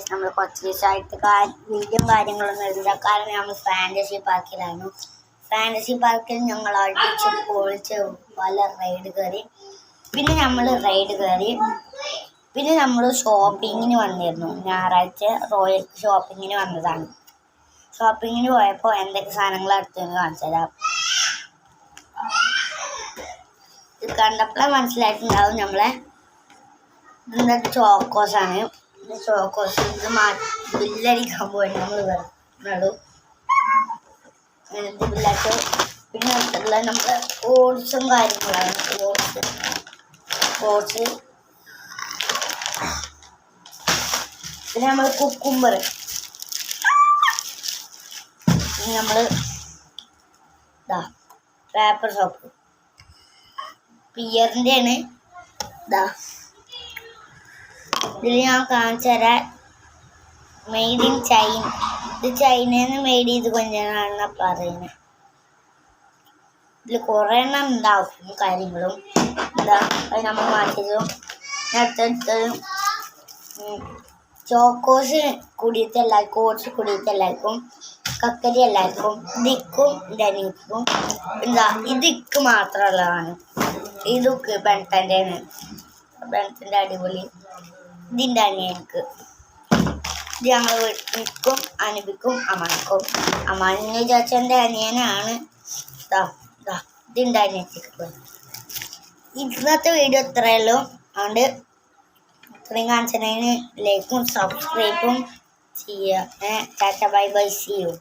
നമ്മൾ കുറച്ച് ദിവസമായിട്ട് വീഡിയോ കാര്യങ്ങളൊന്നും എഴുതാം. കാരണം നമ്മൾ ഫാൻറ്റസി പാർക്കിലായിരുന്നു. ഫാൻറ്റസി പാർക്കിൽ ഞങ്ങൾ അടിച്ച് പൊളിച്ച് പല റൈഡ് കയറി. പിന്നെ നമ്മൾ ഷോപ്പിങ്ങിന് വന്നിരുന്നു. ഞായറാഴ്ച റോയൽ ഷോപ്പിങ്ങിന് വന്നതാണ്. ഷോപ്പിങ്ങിന് പോയപ്പോൾ എന്തൊക്കെ സാധനങ്ങൾ അടുത്തെന്ന് കാണിച്ചു തരാം. ഇത് കണ്ടപ്പോഴേ മനസ്സിലായിട്ടുണ്ടാവും നമ്മളെ ഇതിൻ്റെ ചോക്കോസാണ്. ചോക്കോസ് ഇത് ബില്ലടിക്കാൻ പോയി നമ്മൾ പറഞ്ഞുള്ളൂ. അങ്ങനത്തെ ബില്ലായിട്ട് പിന്നെ അടുത്തുള്ള നമ്മുടെ ഓട്സും കാര്യങ്ങളാണ്. ഓട്സ് പിന്നെ നമ്മൾ കുക്കുംബർ, പിന്നെ നമ്മൾ പേപ്പർ സോപ്പ് പിയറിൻ്റെ ആണ്. ഇതിൽ ഞാൻ കാണിച്ചു തരാം. Made in China. ഇത് ചൈനയിൽ നിന്ന് മെയ്ഡ് ചെയ്ത് കൊണ്ടാണ് പറയുന്നത്. ഇതിൽ കുറേ എണ്ണം ഉണ്ടാവും കാര്യങ്ങളും. അത് നമ്മൾ മാറ്റിയതും അടുത്തടുത്തതും ചോക്കോസ് കുടിയിട്ട് എല്ലാവർക്കും, ഓട്സ് കുടിയിട്ട് എല്ലാവർക്കും, കക്കരി എല്ലാവർക്കും, ദിക്കും എൻ്റെ അനിയത്തിക്കും. ഇതിക്ക് മാത്രമുള്ളതാണ്. ഇതൊക്കെ ബെൻറ്റൻ്റെ അടിപൊളി. ഇതിൻ്റെ അനിയനക്ക്. ഇത് ഞങ്ങൾ നിൽക്കും, അനുപിക്കും, അമ്മാനിക്കും. അമ്മാനിന്ന് ചേച്ചൻ്റെ അനിയനാണ്. ഇതിൻ്റെ അനിയത്തിക്ക്. ഇന്നത്തെ വീഡിയോ ഇത്രയല്ലോ. അതുകൊണ്ട് ഇത്രയും കാണിച്ചതിന് ലൈക്കും സബ്സ്ക്രൈബും ചെയ്യുക. Tata bye bye, see U.